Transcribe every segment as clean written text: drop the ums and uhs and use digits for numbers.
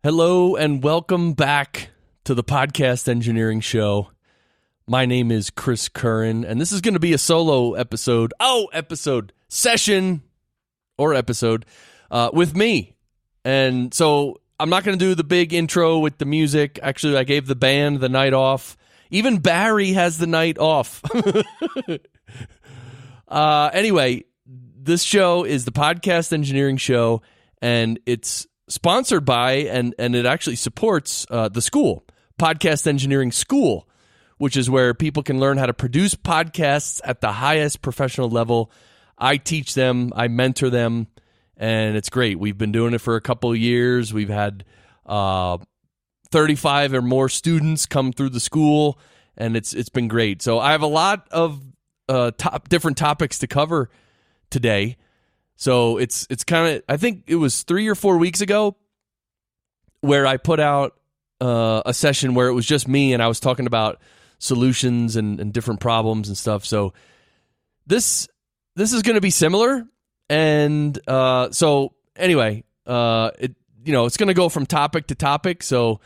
Hello and welcome back to the Podcast Engineering Show. My name is Chris Curran, and this is going to be a solo episode. Session with me. And so I'm not going to do the big intro with the music. Actually, I gave the band the night off. Even Barry has the night off. Anyway, this show is the Podcast Engineering Show, and it's sponsored by and it actually supports the school, Podcast Engineering School, which is where people can learn how to produce podcasts at the highest professional level. I teach them, I mentor them, and it's great. We've been doing it for a couple of years. We've had 35 or more students come through the school, and it's been great. So I have a lot of different topics to cover today. So it's kind of, I think it was 3 or 4 weeks ago where I put out a session where it was just me and I was talking about solutions and different problems and stuff. So this is going to be similar. And so anyway, it's going to go from topic to topic. So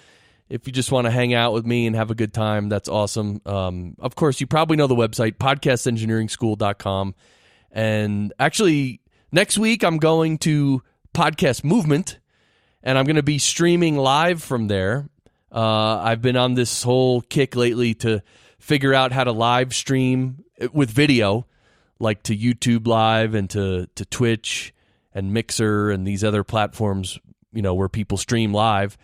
if you just want to hang out with me and have a good time, that's awesome. Of course, you probably know the website, podcastengineeringschool.com. And actually, next week, I'm going to Podcast Movement, and I'm going to be streaming live from there. I've been on this whole kick lately to figure out how to live stream with video, like to YouTube Live and to Twitch and Mixer and these other platforms, where people stream live.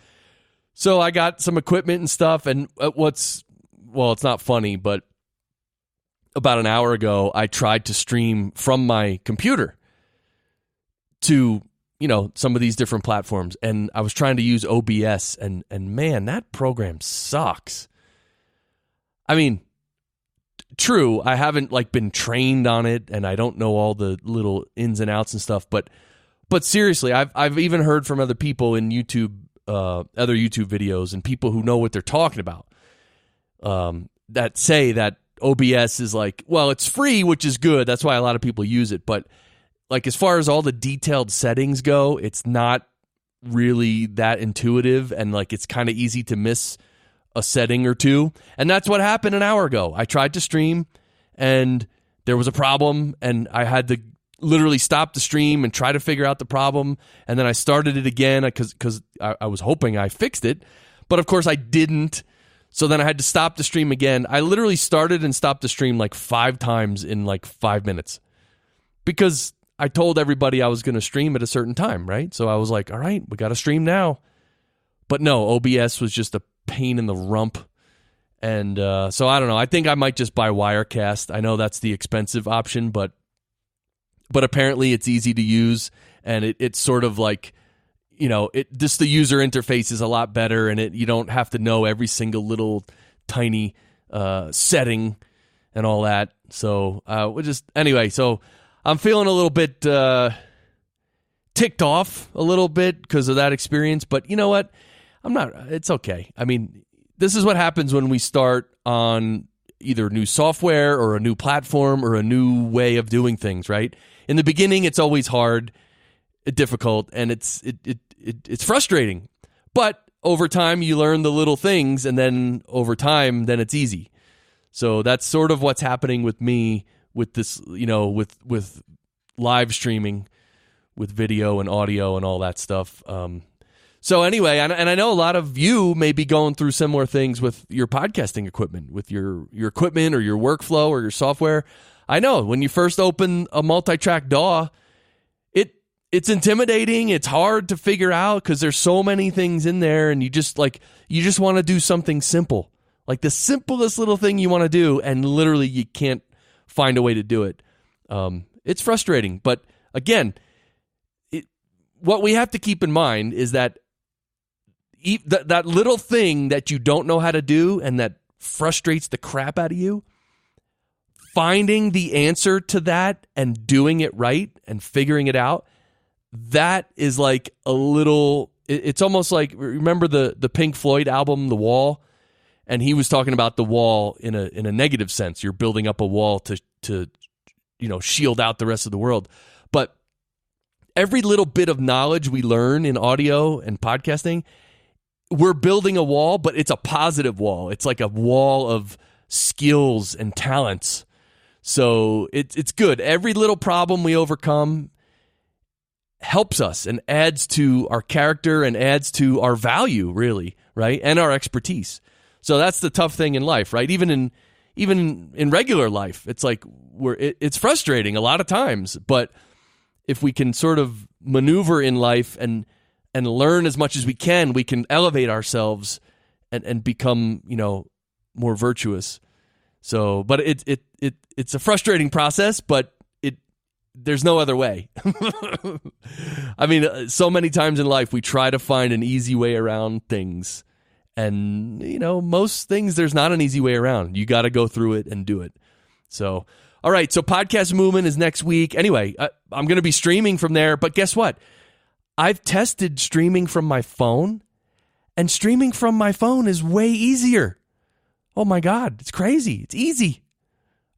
So I got some equipment and stuff, and it's not funny, but about an hour ago, I tried to stream from my computer to, some of these different platforms. And I was trying to use OBS, and man, that program sucks. I mean, true, I haven't been trained on it, and I don't know all the little ins and outs and stuff, but seriously, I've even heard from other people in YouTube, other YouTube videos, and people who know what they're talking about, that say that OBS is it's free, which is good. That's why a lot of people use it. But as far as all the detailed settings go, it's not really that intuitive, and it's kind of easy to miss a setting or two. And that's what happened an hour ago. I tried to stream, and there was a problem, and I had to literally stop the stream and try to figure out the problem. And then I started it again because I was hoping I fixed it. But of course I didn't. So then I had to stop the stream again. I literally started and stopped the stream 5 times in 5 minutes because I told everybody I was going to stream at a certain time, right? So I was like, all right, we got to stream now. But no, OBS was just a pain in the rump. And so I don't know. I think I might just buy Wirecast. I know that's the expensive option, but apparently it's easy to use, and it's sort of just the user interface is a lot better, and you don't have to know every single little tiny setting and all that. So so I'm feeling a little bit ticked off a little bit because of that experience. But you know what? It's okay. I mean, this is what happens when we start on either new software or a new platform or a new way of doing things, right? In the beginning, it's always hard, difficult, and it's frustrating. But over time, you learn the little things, and then over time, then it's easy. So that's sort of what's happening with me with this, with live streaming, with video and audio and all that stuff. So anyway, and I know a lot of you may be going through similar things with your podcasting equipment, with your equipment or your workflow or your software. I know when you first open a multi-track DAW, it's intimidating. It's hard to figure out because there's so many things in there, and you just want to do something simple, like the simplest little thing you want to do, and literally you can't find a way to do it. It's frustrating, but again, what we have to keep in mind is that that little thing that you don't know how to do and that frustrates the crap out of you, finding the answer to that and doing it right and figuring it out, that is it's almost like, remember the Pink Floyd album, The Wall? And he was talking about the wall in a negative sense. You're building up a wall to shield out the rest of the world. But every little bit of knowledge we learn in audio and podcasting, we're building a wall, but it's a positive wall. It's like a wall of skills and talents. So it's good. Every little problem we overcome helps us and adds to our character and adds to our value, really, right? And our expertise. So that's the tough thing in life, right? Even in regular life, it's like it's frustrating a lot of times. But if we can sort of maneuver in life and learn as much as we can elevate ourselves and become, more virtuous. So, but it's a frustrating process, but there's no other way. I mean, so many times in life we try to find an easy way around things. And, most things there's not an easy way around. You got to go through it and do it. So, all right. So Podcast Movement is next week. Anyway, I'm going to be streaming from there. But guess what? I've tested streaming from my phone, and streaming from my phone is way easier. Oh my God. It's crazy. It's easy.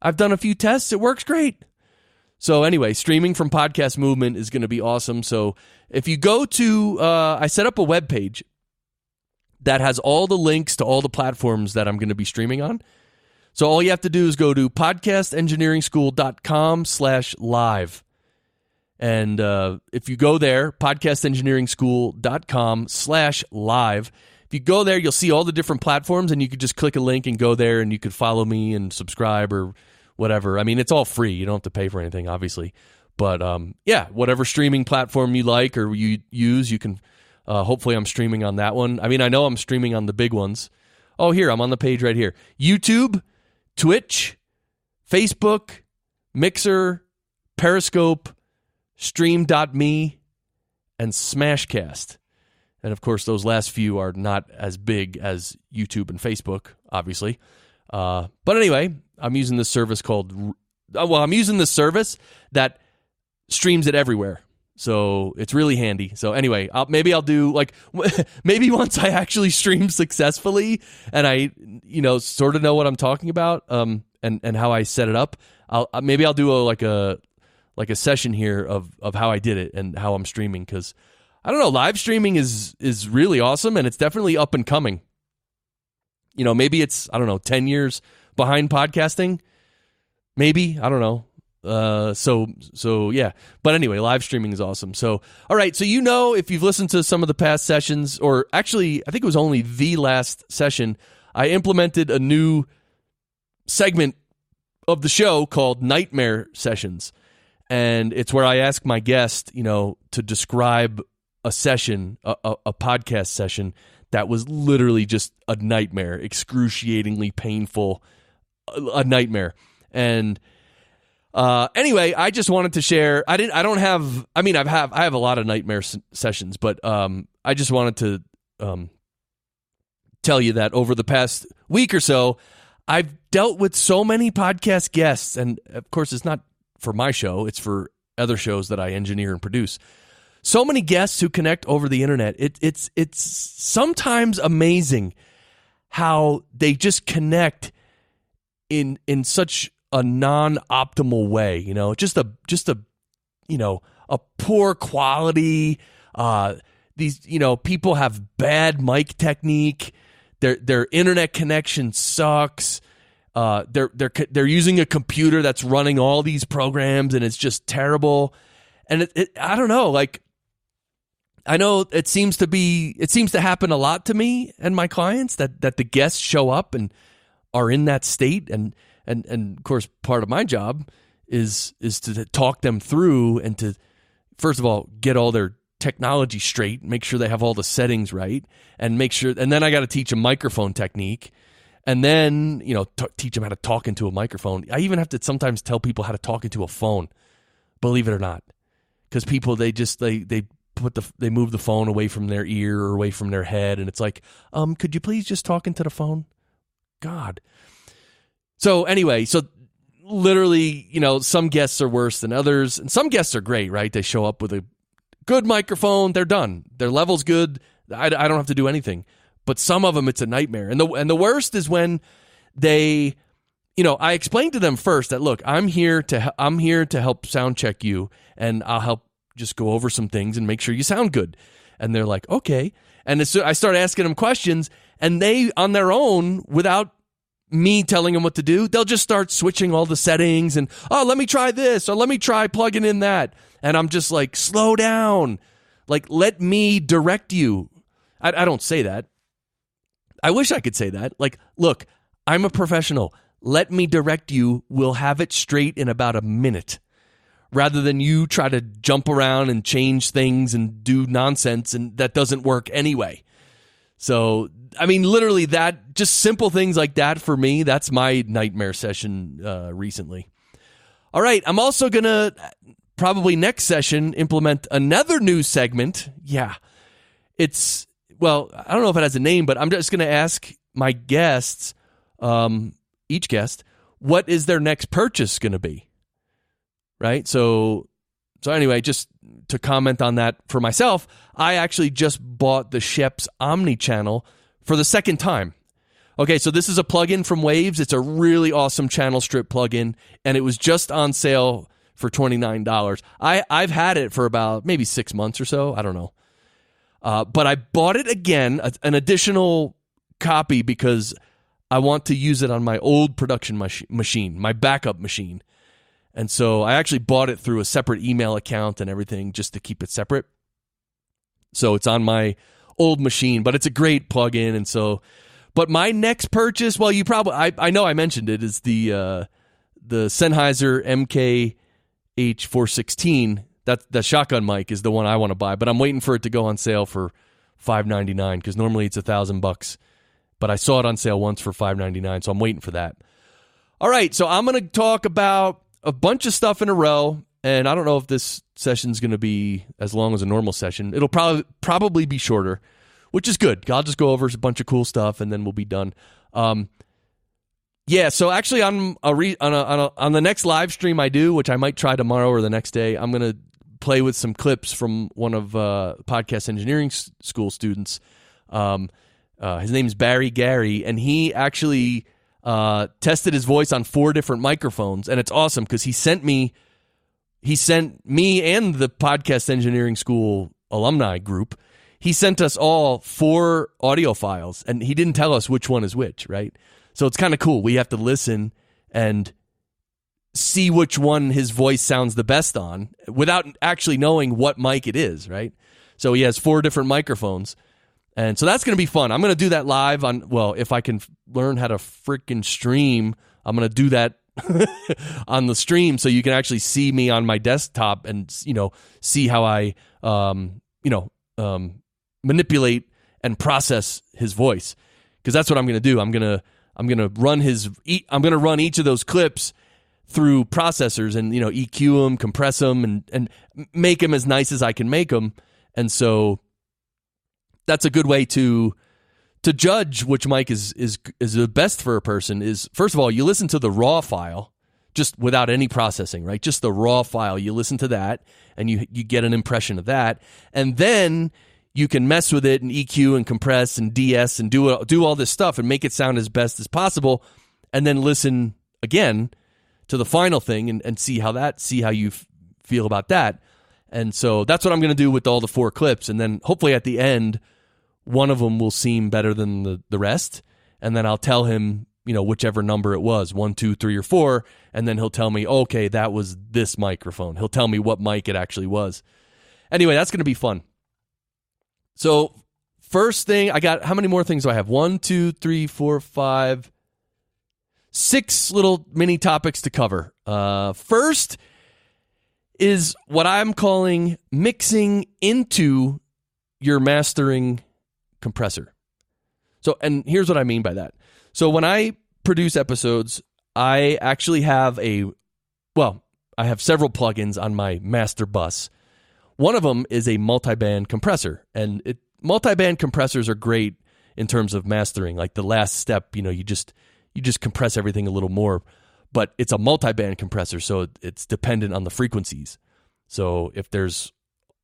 I've done a few tests. It works great. So anyway, streaming from Podcast Movement is going to be awesome. So if you go to, I set up a web page that has all the links to all the platforms that I'm going to be streaming on. So all you have to do is go to podcastengineeringschool.com/live. And if you go there, podcastengineeringschool.com/live, if you go there, you'll see all the different platforms, and you could just click a link and go there, and you could follow me and subscribe or whatever. I mean, it's all free. You don't have to pay for anything, obviously. But whatever streaming platform you like or you use, you can. Hopefully, I'm streaming on that one. I mean, I know I'm streaming on the big ones. Oh, here, I'm on the page right here. YouTube, Twitch, Facebook, Mixer, Periscope, Stream.me, and Smashcast. And of course, those last few are not as big as YouTube and Facebook, obviously. But anyway, I'm using this service I'm using this service that streams it everywhere. So it's really handy. So anyway, maybe I'll do maybe once I actually stream successfully and I, sort of know what I'm talking about, and how I set it up. I'll do a session here of how I did it and how I'm streaming, because I don't know, live streaming is really awesome, and it's definitely up and coming. Maybe it's 10 years behind podcasting. Maybe, I don't know. So yeah. But anyway, live streaming is awesome. So, all right. So, if you've listened to some of the past sessions, or actually, I think it was only the last session, I implemented a new segment of the show called Nightmare Sessions. And it's where I ask my guest, to describe a session, a podcast session that was literally just a nightmare, excruciatingly painful, a nightmare. And anyway, I just wanted to share. I have a lot of nightmare sessions, but I just wanted to tell you that over the past week or so, I've dealt with so many podcast guests, and of course, it's not for my show; it's for other shows that I engineer and produce. So many guests who connect over the internet. It's sometimes amazing how they just connect in such a non-optimal way, just a poor quality. These, people have bad mic technique. Their internet connection sucks. They're using a computer that's running all these programs, and it's just terrible. And I don't know, I know it seems to happen a lot to me and my clients that the guests show up and are in that state, and of course, part of my job is to talk them through and to, first of all, get all their technology straight, make sure they have all the settings right, and then I got to teach a microphone technique, and then teach them how to talk into a microphone. I even have to sometimes tell people how to talk into a phone, believe it or not, because people they move the phone away from their ear or away from their head, and it's like, could you please just talk into the phone? God. So anyway, literally, some guests are worse than others, and some guests are great, right? They show up with a good microphone, they're done. Their level's good. I don't have to do anything. But some of them, it's a nightmare. And the worst is when they, I explain to them first that, look, I'm here to help sound check you, and I'll help just go over some things and make sure you sound good. And they're like, okay. And so I start asking them questions, and they, on their own, without me telling them what to do, they'll just start switching all the settings and, oh, let me try this, or let me try plugging in that. And I'm just like, slow down. Like, let me direct you. I don't say that. I wish I could say that. Like, look, I'm a professional. Let me direct you. We'll have it straight in about a minute. Rather than you try to jump around and change things and do nonsense, and that doesn't work anyway. So, I mean, literally that, just simple things like that for me, that's my nightmare session recently. All right, I'm also going to, probably next session, implement another new segment. Yeah, it's, well, I don't know if it has a name, but I'm just going to ask my guests, each guest, what is their next purchase going to be? Right? So anyway, just to comment on that for myself, I actually just bought the Sheps Omni channel for the second time. Okay, so this is a plugin from Waves. It's a really awesome channel strip plugin, and it was just on sale for $29. I've had it for about maybe 6 months or so. I don't know. But I bought it again, an additional copy, because I want to use it on my old production machine, my backup machine. And so I actually bought it through a separate email account and everything just to keep it separate. So it's on my old machine, but it's a great plugin. And so, but my next purchase, well, you probably, I know I mentioned it, is the Sennheiser MKH416. That shotgun mic is the one I want to buy, but I'm waiting for it to go on sale for $599, because normally it's $1,000. But I saw it on sale once for $599, so I'm waiting for that. All right, so I'm going to talk about a bunch of stuff in a row, and I don't know if this session's going to be as long as a normal session. It'll probably be shorter, which is good. I'll just go over a bunch of cool stuff, and then we'll be done. Yeah, so actually on the next live stream I do, which I might try tomorrow or the next day, I'm going to play with some clips from one of podcast engineering school students. His name's Barry Gary, and he actually tested his voice on 4 different microphones, and it's awesome because he sent me and the podcast engineering school alumni group, he sent us all 4 audio files, and he didn't tell us which one is which, right? So it's kind of cool. We have to listen and see which one his voice sounds the best on without actually knowing what mic it is, right? So he has 4 different microphones. And so that's going to be fun. I'm going to do that live on, well, if I can learn how to freaking stream, I'm going to do that on the stream so you can actually see me on my desktop and, see how I, manipulate and process his voice. Because that's what I'm going to do. I'm going to run each of those clips through processors and, EQ them, compress them, and make them as nice as I can make them. And so that's a good way to judge which mic is the best for a person. Is, first of all, you listen to the raw file just without any processing, right? Just the raw file. You listen to that and you get an impression of that. And then you can mess with it and EQ and compress and DS and do all this stuff and make it sound as best as possible, and then listen again to the final thing and see how you feel about that. And so that's what I'm going to do with all the 4 clips. And then hopefully at the end, one of them will seem better than the rest. And then I'll tell him, whichever number it was, 1, 2, 3, or 4. And then he'll tell me, okay, that was this microphone. He'll tell me what mic it actually was. Anyway, that's going to be fun. So first thing, I got, how many more things do I have? 1, 2, 3, 4, 5, 6 little mini topics to cover. First is what I'm calling mixing into your mastering compressor. So, and here's what I mean by that. So when I produce episodes, I actually have I have several plugins on my master bus. One of them is a multiband compressor, and multiband compressors are great in terms of mastering. Like the last step, you just compress everything a little more, but it's a multiband compressor, so it's dependent on the frequencies. So if there's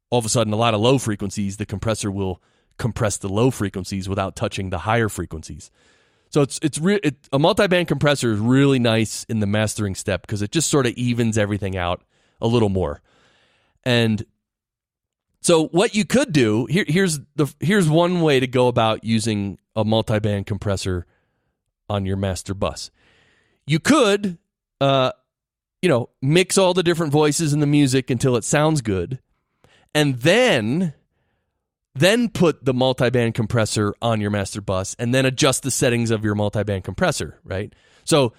all of a sudden a lot of low frequencies, the compressor will compress the low frequencies without touching the higher frequencies. So a multiband compressor is really nice in the mastering step because it just sort of evens everything out a little more. And So what you could do, here's one way to go about using a multiband compressor on your master bus. You could, mix all the different voices in the music until it sounds good, and then put the multiband compressor on your master bus, and then adjust the settings of your multiband compressor, right? So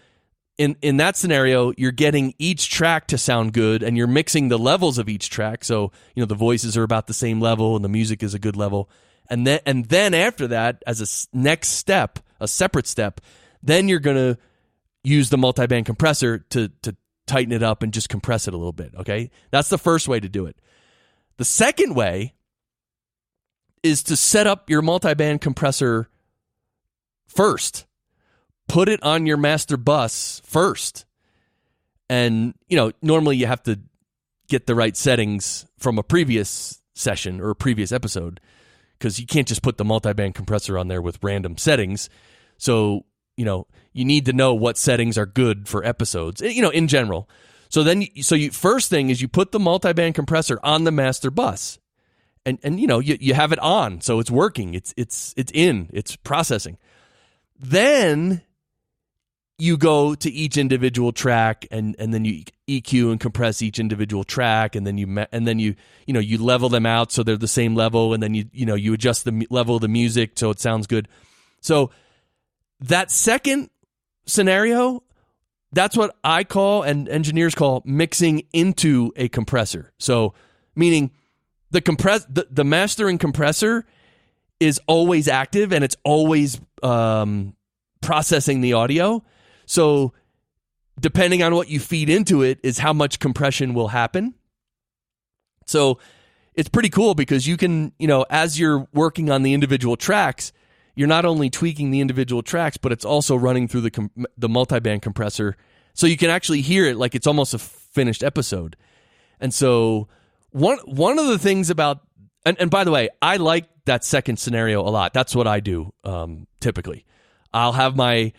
in that scenario, you're getting each track to sound good, and you're mixing the levels of each track. So, the voices are about the same level, and the music is a good level. And then after that, as a next step, a separate step, then you're going to use the multiband compressor to tighten it up and just compress it a little bit, okay? That's the first way to do it. The second way is to set up your multiband compressor first. Put it on your master bus first. And, normally you have to get the right settings from a previous session or a previous episode, because you can't just put the multiband compressor on there with random settings. So, you need to know what settings are good for episodes, in general. So first thing is you put the multiband compressor on the master bus, and you have it on, so it's working. It's processing. Then you go to each individual track, and then you EQ and compress each individual track, and then you level them out so they're the same level, and then you adjust the level of the music so it sounds good. So that second scenario, that's what I call, and engineers call, mixing into a compressor. So meaning the mastering compressor is always active, and it's always processing the audio. So depending on what you feed into it is how much compression will happen. So it's pretty cool because you can, as you're working on the individual tracks, you're not only tweaking the individual tracks, but it's also running through the multiband compressor. So you can actually hear it like it's almost a finished episode. And so one of the things about, and by the way, I like that second scenario a lot. That's what I do typically. I'll have my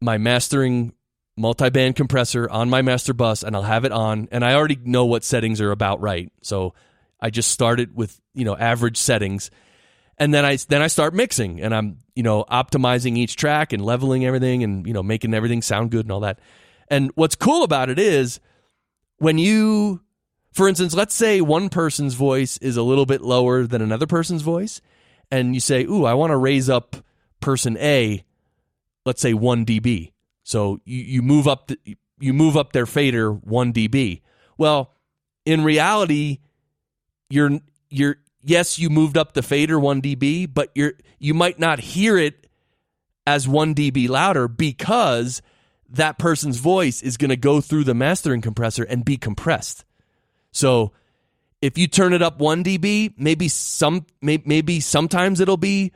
mastering multiband compressor on my master bus, and I'll have it on, and I already know what settings are about right. So I just start it with, average settings, and then I start mixing, and I'm, optimizing each track and leveling everything and, making everything sound good and all that. And what's cool about it is when you, for instance, let's say one person's voice is a little bit lower than another person's voice, and you say, ooh, I want to raise up person A, let's say 1 dB. So you move up their fader 1 dB. Well, in reality, yes, you moved up the fader 1 dB, but you might not hear it as 1 dB louder because that person's voice is going to go through the mastering compressor and be compressed. So if you turn it up 1 dB, maybe sometimes it'll be,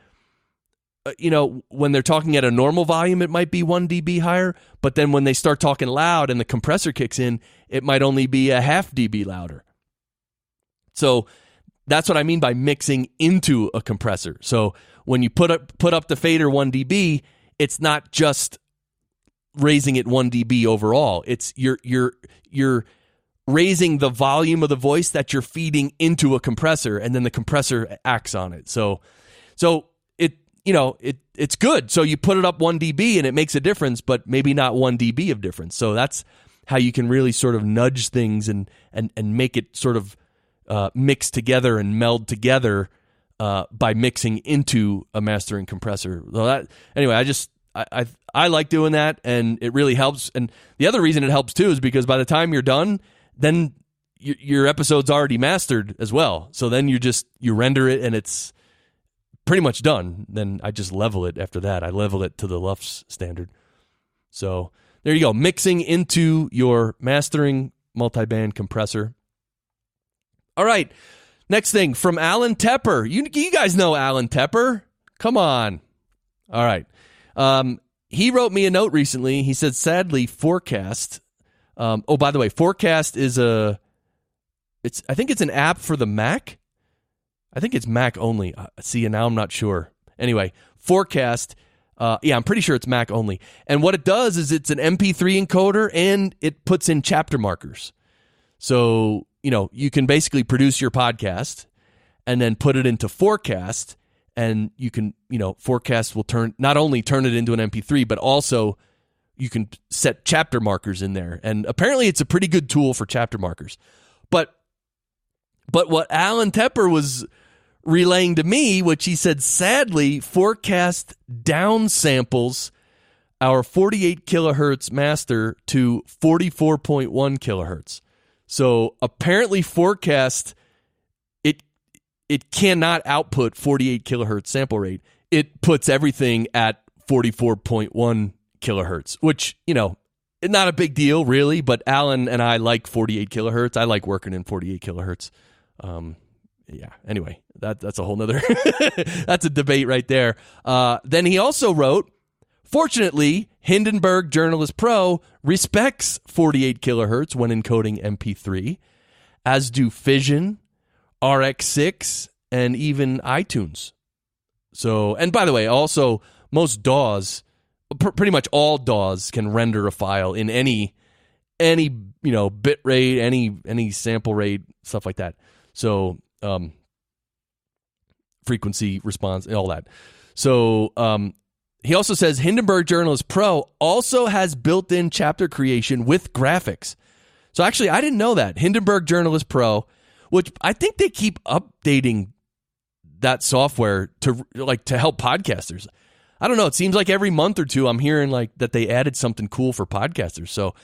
when they're talking at a normal volume, it might be 1 dB higher, but then when they start talking loud and the compressor kicks in, it might only be a half dB louder. So that's what I mean by mixing into a compressor. So when you put up the fader 1 dB, it's not just raising it 1 dB overall. It's you're raising the volume of the voice that you're feeding into a compressor, and then the compressor acts on it. So it's good. So you put it up 1 dB and it makes a difference, but maybe not 1 dB of difference. So that's how you can really sort of nudge things and make it sort of mix together and meld together by mixing into a mastering compressor. So I like doing that, and it really helps. And the other reason it helps too is because by the time you're done, then your episode's already mastered as well. So then you render it and it's pretty much done. Then I just level it after that. I level it to the LUFS standard. So there you go. Mixing into your mastering multiband compressor. All right. Next thing from Alan Tepper. You guys know Alan Tepper. Come on. All right. He wrote me a note recently. He said, sadly, Forecast. By the way, Forecast is I think it's an app for the Mac. I think it's Mac only. See, and now I'm not sure. Anyway, Forecast. I'm pretty sure it's Mac only. And what it does is it's an MP3 encoder, and it puts in chapter markers. So, you can basically produce your podcast, and then put it into Forecast, and you can, Forecast will not only turn it into an MP3, but also you can set chapter markers in there. And apparently it's a pretty good tool for chapter markers. But what Alan Tepper was relaying to me, which he said, sadly, Forecast downsamples our 48 kilohertz master to 44.1 kilohertz. So apparently Forecast, it cannot output 48 kilohertz sample rate. It puts everything at 44.1 kilohertz, which, not a big deal really, but Alan and I like 48 kilohertz. I like working in 48 kilohertz. Anyway, that's a whole nother, that's a debate right there. Then he also wrote, fortunately, Hindenburg Journalist Pro respects 48 kilohertz when encoding MP3, as do Fission, RX6, and even iTunes. So, and by the way, also most DAWs, pretty much all DAWs can render a file in any bit rate, any sample rate, stuff like that. So, frequency response, all that. So, he also says Hindenburg Journalist Pro also has built-in chapter creation with graphics. So actually, I didn't know that. Hindenburg Journalist Pro, which I think they keep updating that software to help podcasters. I don't know. It seems like every month or two I'm hearing that they added something cool for podcasters. So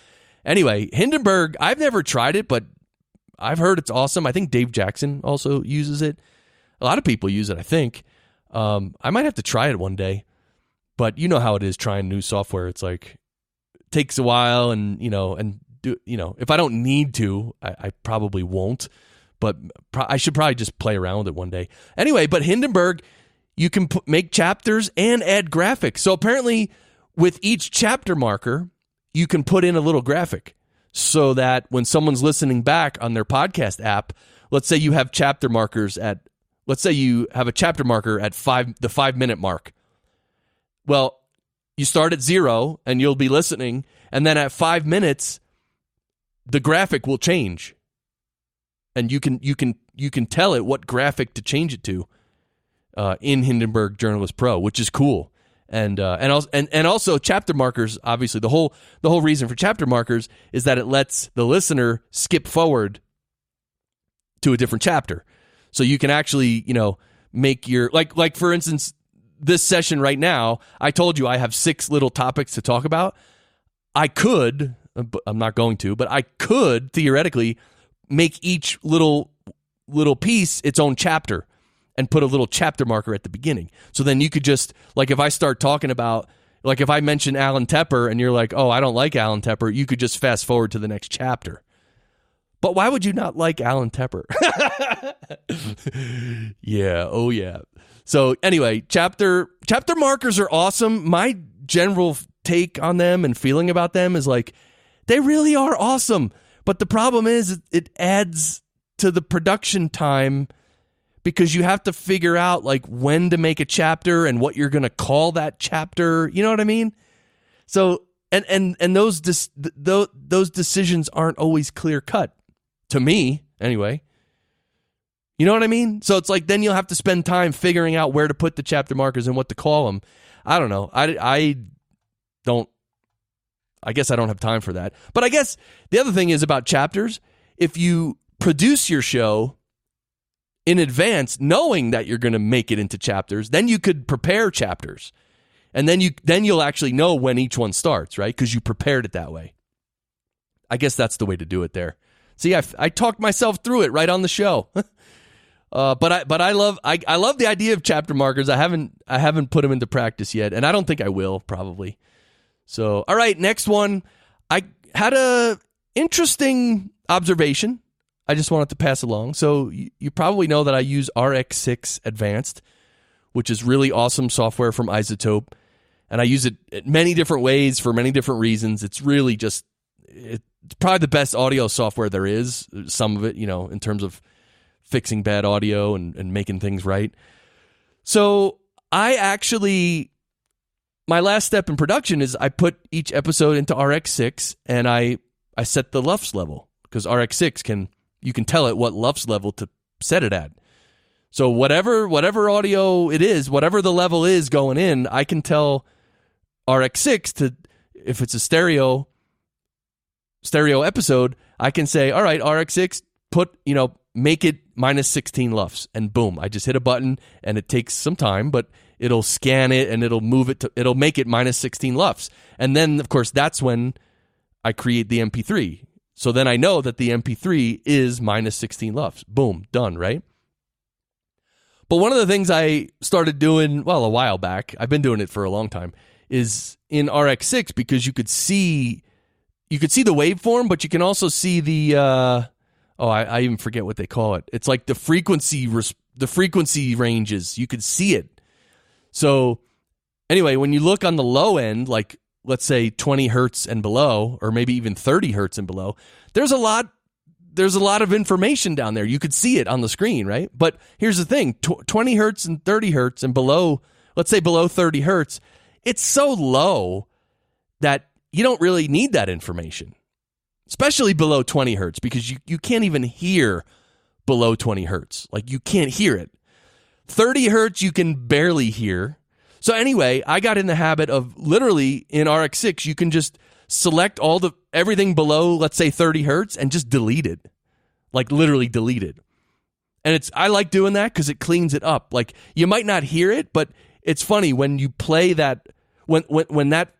anyway, Hindenburg, I've never tried it, but I've heard it's awesome. I think Dave Jackson also uses it. A lot of people use it, I think. I might have to try it one day. But you know how it is trying new software. It's like, it takes a while, and if I don't need to, I probably won't. But I should probably just play around with it one day. Anyway, but Hindenburg, you can make chapters and add graphics. So apparently, with each chapter marker, you can put in a little graphic so that when someone's listening back on their podcast app, let's say you have chapter markers at, let's say you have a chapter marker at the 5 minute mark. Well, you start at 0 and you'll be listening, and then at 5 minutes, the graphic will change, and you can tell it what graphic to change it to in Hindenburg Journalist Pro, which is cool. And also chapter markers. Obviously, the whole reason for chapter markers is that it lets the listener skip forward to a different chapter, so you can actually make your like for instance. This session right now, I told you I have 6 little topics to talk about. I could, but I'm not going to, but I could theoretically make each little piece its own chapter and put a little chapter marker at the beginning. So then you could just, if I start talking about, if I mention Alan Tepper and you're like, oh, I don't like Alan Tepper, you could just fast forward to the next chapter. But why would you not like Alan Tepper? Yeah, oh yeah. So anyway, chapter markers are awesome. My general take on them and feeling about them is they really are awesome. But the problem is it adds to the production time, because you have to figure out when to make a chapter and what you're going to call that chapter. You know what I mean? So and those decisions aren't always clear cut to me anyway. You know what I mean? So it's then you'll have to spend time figuring out where to put the chapter markers and what to call them. I don't know. I guess I don't have time for that. But I guess the other thing is about chapters. If you produce your show in advance, knowing that you're going to make it into chapters, then you could prepare chapters. And then you'll actually know when each one starts, right? Because you prepared it that way. I guess that's the way to do it there. See, I talked myself through it right on the show. But I love the idea of chapter markers. I haven't put them into practice yet, and I don't think I will probably. So, all right, next one. I had a interesting observation. I just wanted to pass along. So you probably know that I use RX6 Advanced, which is really awesome software from Isotope, and I use it in many different ways for many different reasons. It's really just it's probably the best audio software there is. Some of it, in terms of fixing bad audio and making things right. So I actually, my last step in production is I put each episode into RX6 and I set the LUFS level, because RX6 you can tell it what LUFS level to set it at. So whatever audio it is, whatever the level is going in, I can tell RX6 to, if it's a stereo episode, I can say, all right, RX6, make it minus 16 LUFS, and boom, I just hit a button, and it takes some time, but it'll scan it and it'll move it it'll make it minus 16 LUFS. And then, of course, that's when I create the MP3. So then I know that the MP3 is minus 16 LUFS. Boom, done, right? But one of the things I started doing, well, a while back, I've been doing it for a long time, is in RX6, because you could see the waveform, but you can also see the I even forget what they call it. It's like the frequency ranges. You could see it. So anyway, when you look on the low end, like let's say 20 hertz and below, or maybe even 30 hertz and below, there's a lot of information down there. You could see it on the screen, right? But here's the thing, 20 hertz and 30 hertz and below, let's say below 30 hertz, it's so low that you don't really need that information, especially below 20 hertz, because you can't even hear below 20 hertz. Like, you can't hear it. 30 hertz, you can barely hear. So anyway, I got in the habit of literally in RX6, you can just select everything below, let's say 30 hertz, and just delete it. Like, literally delete it. And I like doing that because it cleans it up. Like, you might not hear it, but it's funny when you play that, when that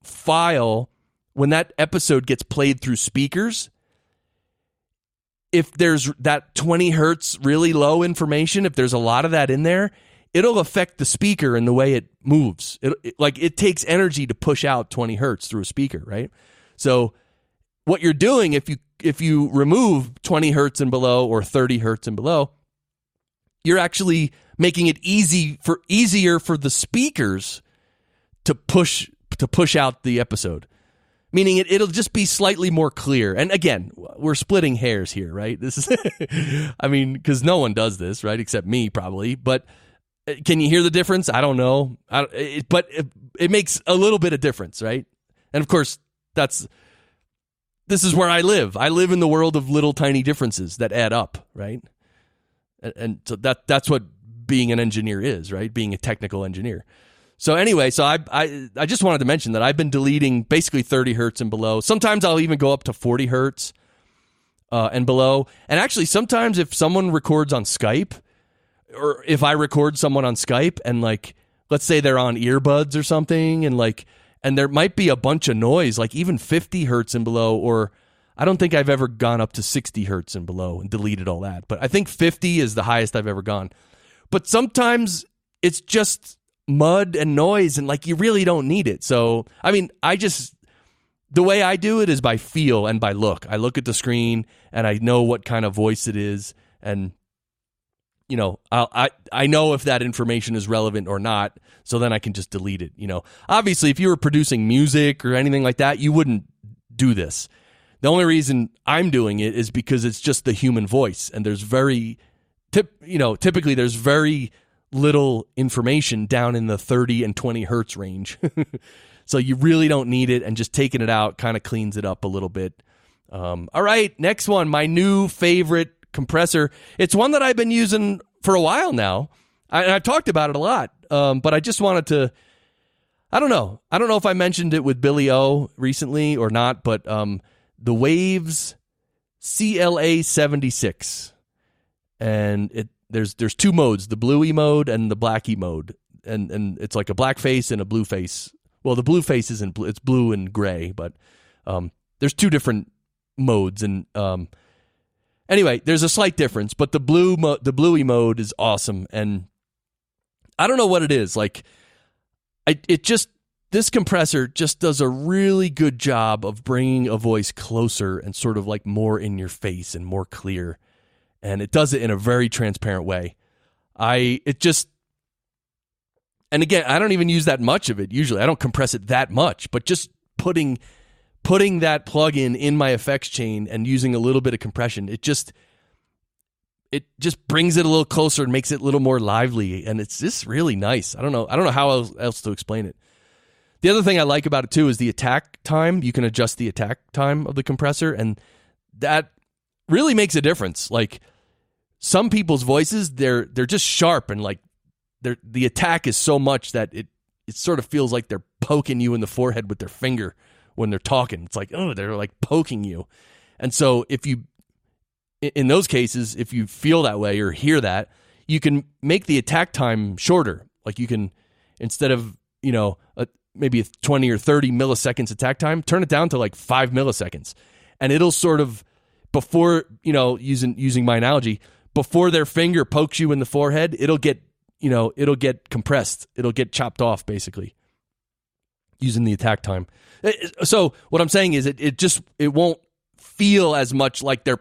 file, when that episode gets played through speakers, if there's that 20 hertz really low information, if there's a lot of that in there, it'll affect the speaker and the way it moves. It takes energy to push out 20 hertz through a speaker, right? So what you're doing, if you remove 20 hertz and below or 30 hertz and below, you're actually making it easier for the speakers to push out the episode. Meaning it'll just be slightly more clear. And again, we're splitting hairs here, right? This is, I mean, because no one does this, right? Except me, probably. But can you hear the difference? I don't know. But it makes a little bit of difference, right? And of course, this is where I live. I live in the world of little tiny differences that add up, right? And so that's what being an engineer is, right? Being a technical engineer. So anyway, I just wanted to mention that I've been deleting basically 30 hertz and below. Sometimes I'll even go up to 40 hertz and below. And actually, sometimes if someone records on Skype, or if I record someone on Skype and, like, let's say they're on earbuds or something, and there might be a bunch of noise, like even 50 hertz and below, or I don't think I've ever gone up to 60 hertz and below and deleted all that. But I think 50 is the highest I've ever gone. But sometimes it's just mud and noise, and like, you really don't need it. So I mean, the way I do it is by feel and by look. I look at the screen and I know what kind of voice it is, and I know if that information is relevant or not, so then I can just delete it. Obviously, if you were producing music or anything like that, you wouldn't do this. The only reason I'm doing it is because it's just the human voice, and there's typically there's very little information down in the 30 and 20 hertz range. So you really don't need it, and just taking it out kind of cleans it up a little bit. All right, next one, my new favorite compressor. It's one that I've been using for a while now, and I've talked about it a lot, but I just wanted to, I don't know if I mentioned it with Billy O recently or not, but the Waves CLA 76, and there's two modes, the bluey mode and the blacky mode, and it's like a black face and a blue face. Well, the blue face isn't blue, it's blue and gray, but there's two different modes, and anyway, there's a slight difference, but the bluey mode is awesome, and I don't know what it is. Like, this compressor just does a really good job of bringing a voice closer and sort of like more in your face and more clear. And it does it in a very transparent way. And again, I don't even use that much of it usually. I don't compress it that much, but just putting that plug-in in my effects chain and using a little bit of compression, it just brings it a little closer and makes it a little more lively, and it's just really nice. I don't know how else to explain it. The other thing I like about it too is the attack time. You can adjust the attack time of the compressor, and that really makes a difference. Like, some people's voices, they're just sharp, and like the attack is so much that it sort of feels like they're poking you in the forehead with their finger when they're talking. It's like, oh, they're like poking you. And so in those cases, if you feel that way or hear that, you can make the attack time shorter. Like you can, instead of, maybe a 20 or 30 milliseconds attack time, turn it down to like 5 milliseconds. And it'll sort of, before, using my analogy, before their finger pokes you in the forehead, it'll get compressed. It'll get chopped off, basically, using the attack time. So what I'm saying is it won't feel as much like their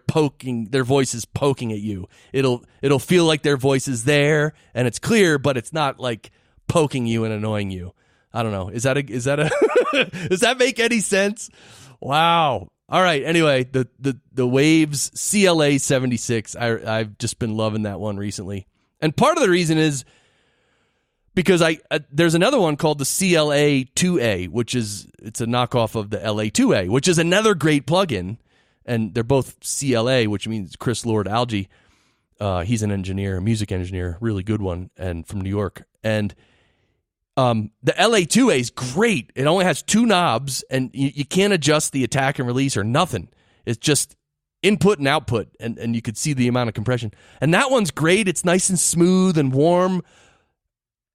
voice is poking at you. It'll feel like their voice is there and it's clear, but it's not like poking you and annoying you. I don't know. Does that make any sense? Wow. All right. Anyway, the Waves CLA 76. I've just been loving that one recently. And part of the reason is because there's another one called the CLA 2A, it's a knockoff of the LA 2A, which is another great plugin. And they're both CLA, which means Chris Lord Alge. He's an engineer, a music engineer, really good one, and from New York. And the LA2A is great. It only has 2 knobs, and you can't adjust the attack and release or nothing. It's just input and output, and you could see the amount of compression. And that one's great. It's nice and smooth and warm.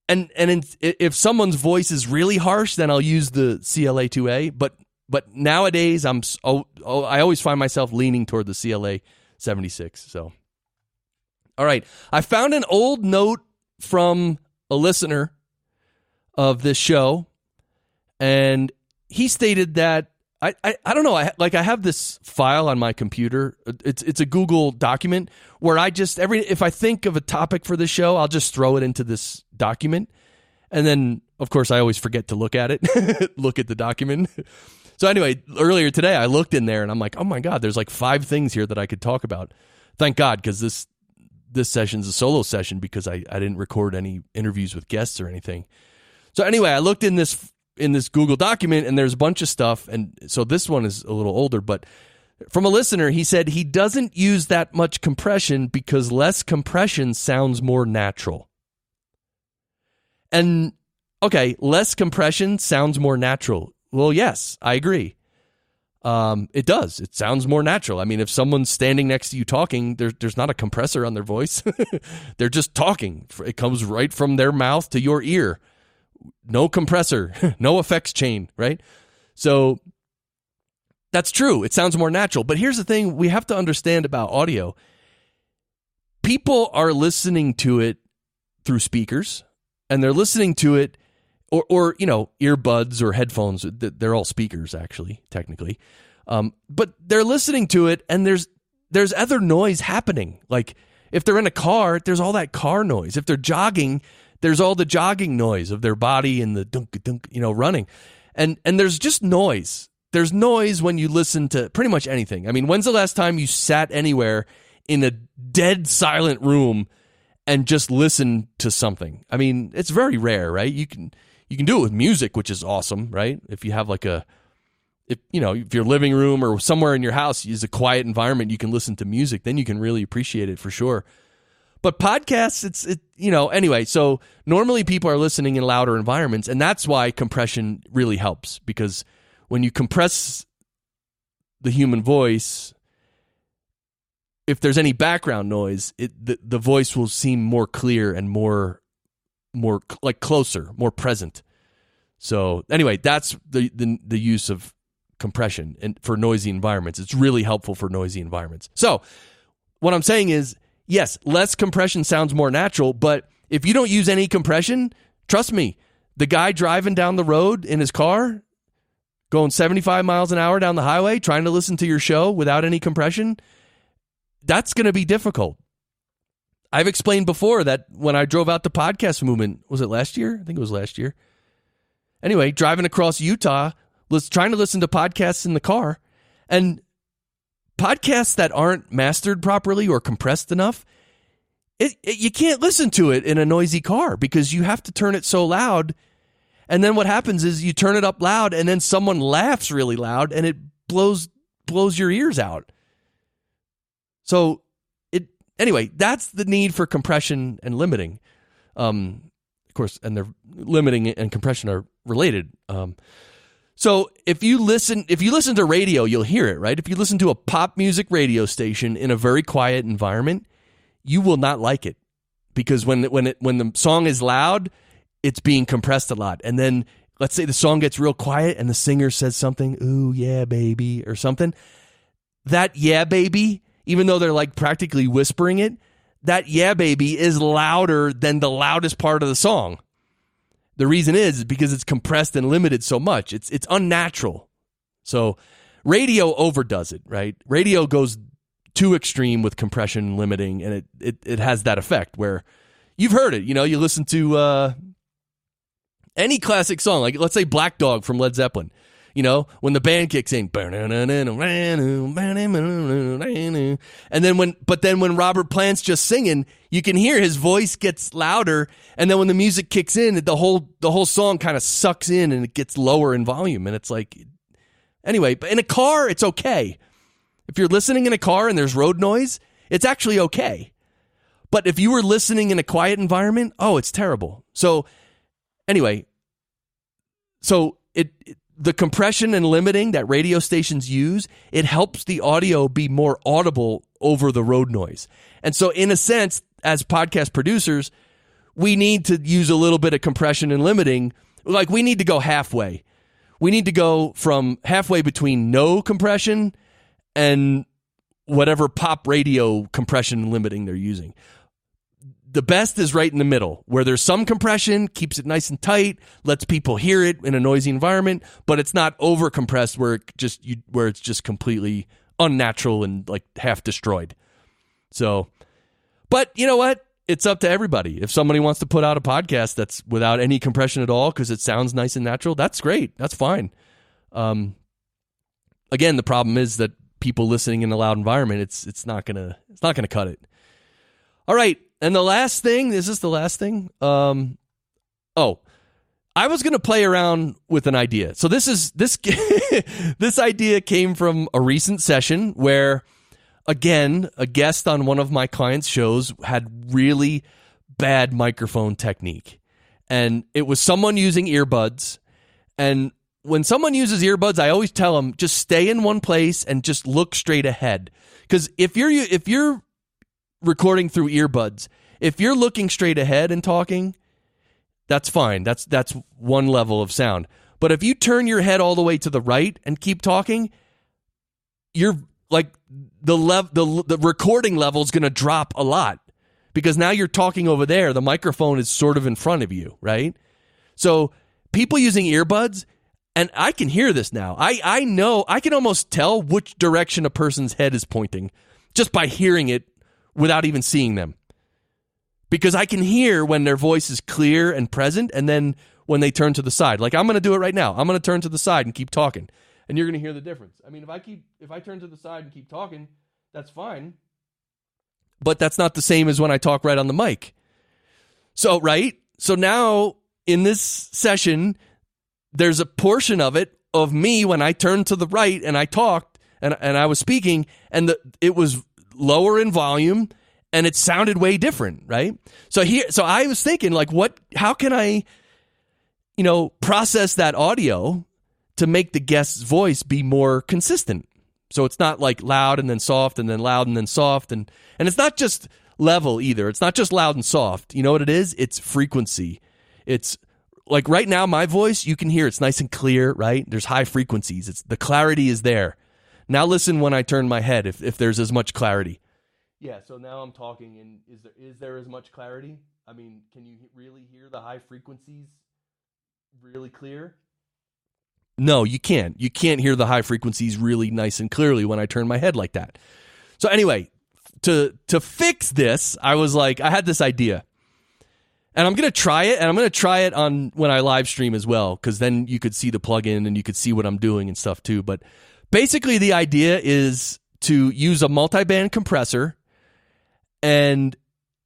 And if someone's voice is really harsh, then I'll use the CLA2A. But nowadays, I always find myself leaning toward the CLA 76. So, all right. I found an old note from a listener of this show, and he stated that I don't know. I have this file on my computer. It's a Google document where if I think of a topic for the show, I'll just throw it into this document, and then of course I always forget to look at it, look at the document. So anyway, earlier today I looked in there and I'm like, oh my God, there's like 5 things here that I could talk about. Thank God, because this session's a solo session because I didn't record any interviews with guests or anything. So anyway, I looked in this Google document and there's a bunch of stuff. And so this one is a little older, but from a listener, he said he doesn't use that much compression because less compression sounds more natural. And okay, less compression sounds more natural. Well, yes, I agree. It does. It sounds more natural. I mean, if someone's standing next to you talking, there's not a compressor on their voice. They're just talking. It comes right from their mouth to your ear. No compressor, no effects chain, right? So that's true. It sounds more natural. But here's the thing we have to understand about audio. People are listening to it through speakers, and they're listening to it or earbuds or headphones. They're all speakers, actually, technically. But they're listening to it, and there's other noise happening. Like if they're in a car, there's all that car noise. If they're jogging, there's all the jogging noise of their body and the dunk, running. And there's just noise. There's noise when you listen to pretty much anything. I mean, when's the last time you sat anywhere in a dead silent room and just listened to something? I mean, it's very rare, right? You can do it with music, which is awesome, right? If you have if your living room or somewhere in your house is a quiet environment, you can listen to music, then you can really appreciate it for sure. But podcasts, anyway, so normally people are listening in louder environments, and that's why compression really helps, because when you compress the human voice, if there's any background noise, the voice will seem more clear and more like closer, more present. So anyway, that's the use of compression and for noisy environments. It's really helpful for noisy environments. So what I'm saying is, yes, less compression sounds more natural, but if you don't use any compression, trust me, the guy driving down the road in his car, going 75 miles an hour down the highway, trying to listen to your show without any compression, that's going to be difficult. I've explained before that when I drove out the podcast movement, was it last year? I think it was last year. Anyway, driving across Utah, was trying to listen to podcasts in the car, and podcasts that aren't mastered properly or compressed enough, you can't listen to it in a noisy car because you have to turn it so loud. And then what happens is you turn it up loud and then someone laughs really loud and it blows your ears out. So anyway, that's the need for compression and limiting. Of course, and they're limiting and compression are related. So if you listen to radio, you'll hear it, right? If you listen to a pop music radio station in a very quiet environment, you will not like it, because when the song is loud, it's being compressed a lot. And then let's say the song gets real quiet and the singer says something, "Ooh, yeah, baby," or something. That "yeah, baby," even though they're like practically whispering it, that "yeah, baby" is louder than the loudest part of the song. The reason is because it's compressed and limited so much. It's unnatural. So radio overdoes it, right? Radio goes too extreme with compression and limiting, and it has that effect where you've heard it. You listen to any classic song, like let's say Black Dog from Led Zeppelin. When the band kicks in, and then when Robert Plant's just singing, you can hear his voice gets louder, and then when the music kicks in, the whole song kind of sucks in and it gets lower in volume, and it's like, anyway. But in a car, it's okay. If you're listening in a car and there's road noise, it's actually okay. But if you were listening in a quiet environment, it's terrible. So anyway, the compression and limiting that radio stations use, it helps the audio be more audible over the road noise. And so in a sense, as podcast producers, we need to use a little bit of compression and limiting. Like, we need to go halfway. We need to go from halfway between no compression and whatever pop radio compression and limiting they're using. The best is right in the middle, where there's some compression, keeps it nice and tight, lets people hear it in a noisy environment, but it's not over compressed where it's just completely unnatural and like half destroyed. So, but you know what? It's up to everybody. If somebody wants to put out a podcast that's without any compression at all because it sounds nice and natural, that's great. That's fine. Again, the problem is that people listening in a loud environment, it's not gonna cut it. All right. And the last thing, is this the last thing? I was going to play around with an idea. So this this idea came from a recent session where, again, a guest on one of my clients' shows had really bad microphone technique. And it was someone using earbuds. And when someone uses earbuds, I always tell them, just stay in one place and just look straight ahead. Because if you're recording through earbuds, if you're looking straight ahead and talking, that's fine. That's one level of sound. But if you turn your head all the way to the right and keep talking, you're like the recording level is going to drop a lot, because now you're talking over there. The microphone is sort of in front of you, right? So people using earbuds, and I can hear this now. I know, I can almost tell which direction a person's head is pointing just by hearing it without even seeing them. Because I can hear when their voice is clear and present, and then when they turn to the side. Like, I'm going to do it right now. I'm going to turn to the side and keep talking, and you're going to hear the difference. I mean, if I turn to the side and keep talking, that's fine. But that's not the same as when I talk right on the mic. So, right? So now in this session, there's a portion of it of me when I turned to the right and I talked and I was speaking, and it was lower in volume and it sounded way different, right? So I was thinking, like, how can I, process that audio to make the guest's voice be more consistent? So it's not like loud and then soft and then loud and then soft, and it's not just level either. It's not just loud and soft. You know what it is? It's frequency. It's like right now, my voice, you can hear it's nice and clear, right? There's high frequencies. The clarity is there. Now listen when I turn my head, if there's as much clarity. Yeah, so now I'm talking, and is there as much clarity? I mean, can you really hear the high frequencies really clear? No, you can't. You can't hear the high frequencies really nice and clearly when I turn my head like that. So anyway, to fix this, I was like, I had this idea. And I'm going to try it, and I'm going to try it on when I live stream as well, because then you could see the plugin and you could see what I'm doing and stuff too. But basically the idea is to use a multi-band compressor, and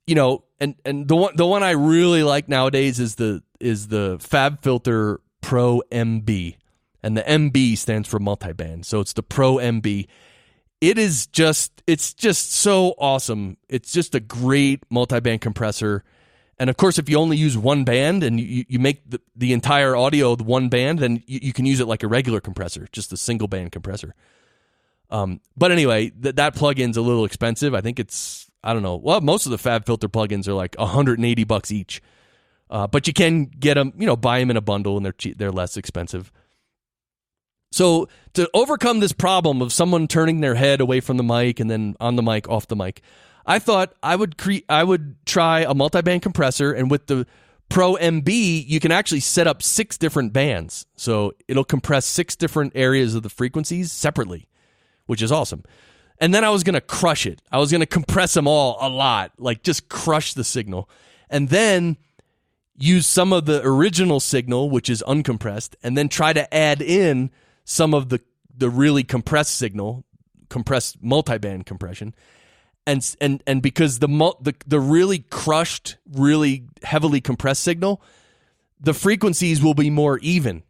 and the one I really like nowadays is the FabFilter Pro MB. And the MB stands for multiband. So it's the Pro MB. it's just so awesome. It's just a great multi-band compressor. And of course, if you only use one band and you make the entire audio the one band, then you can use it like a regular compressor, just a single band compressor. But anyway, that plugin's a little expensive. I think it's, I don't know. Well, most of the FabFilter plugins are like $180 each. But you can get them, buy them in a bundle, and they're less expensive. So to overcome this problem of someone turning their head away from the mic and then on the mic, off the mic, I thought I would try a multi-band compressor, and with the Pro MB, you can actually set up 6 different bands. So it'll compress 6 different areas of the frequencies separately, which is awesome. And then I was going to crush it. I was going to compress them all a lot, like just crush the signal. And then use some of the original signal, which is uncompressed, and then try to add in some of the really compressed signal, compressed multi-band compression. And because the really crushed, really heavily compressed signal, the frequencies will be more even,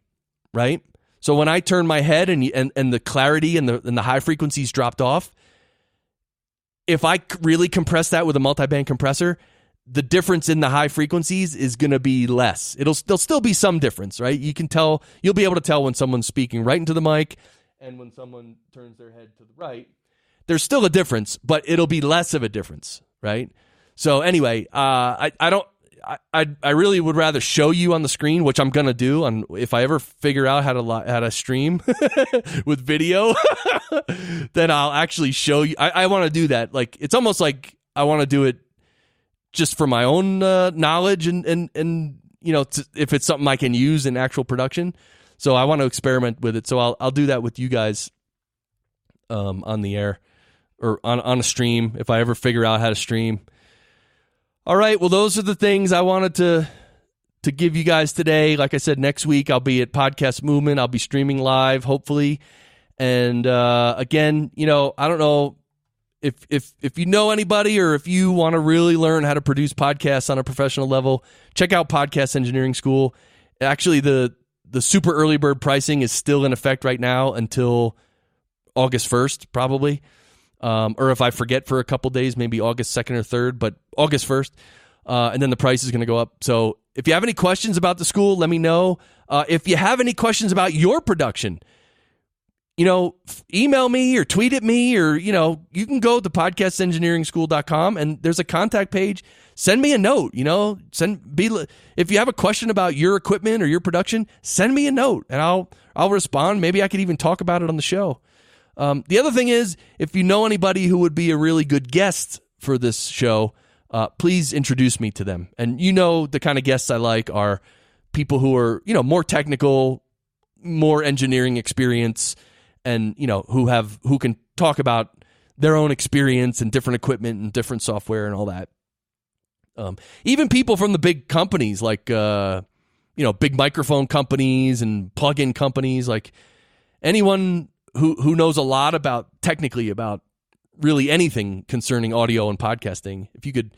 right? So when I turn my head and the clarity and the high frequencies dropped off, if I really compress that with a multi-band compressor, the difference in the high frequencies is going to be less. There'll still be some difference, right? You'll be able to tell when someone's speaking right into the mic and when someone turns their head to the right. There's still a difference, but it'll be less of a difference, right? So anyway, I really would rather show you on the screen, which I'm gonna do if I ever figure out how to stream with video, then I'll actually show you. I want to do that. Like, it's almost like I want to do it just for my own knowledge and if it's something I can use in actual production. So I want to experiment with it. So I'll do that with you guys on the air or on a stream if I ever figure out how to stream. All right, well, those are the things I wanted to give you guys today. Like I said, next week I'll be at Podcast Movement. I'll be streaming live, hopefully. And again, I don't know if you know anybody or if you want to really learn how to produce podcasts on a professional level, check out Podcast Engineering School. Actually, the super early bird pricing is still in effect right now until August 1st, probably. Or if I forget for a couple days, maybe August 2nd or 3rd, but August 1st. And then the price is going to go up. So if you have any questions about the school, let me know. If you have any questions about your production, email me or tweet at me, or, you can go to podcastengineeringschool.com and there's a contact page. Send me a note, if you have a question about your equipment or your production, send me a note and I'll respond. Maybe I could even talk about it on the show. The other thing is, if you know anybody who would be a really good guest for this show, please introduce me to them. And the kind of guests I like are people who are, more technical, more engineering experience, and, who can talk about their own experience and different equipment and different software and all that. Even people from the big companies like, big microphone companies and plug-in companies, like anyone who knows a lot technically about really anything concerning audio and podcasting. If you could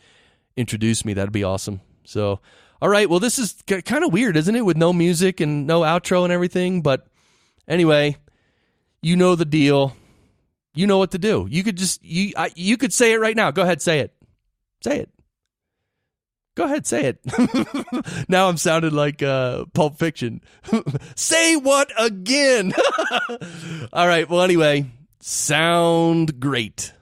introduce me, that'd be awesome. So, all right. Well, this is kind of weird, isn't it? With no music and no outro and everything. But anyway, you know the deal. You know what to do. You could you could say it right now. Go ahead, say it. Say it. Go ahead, say it. Now I'm sounding like Pulp Fiction. Say what again? All right. Well, anyway, sound great.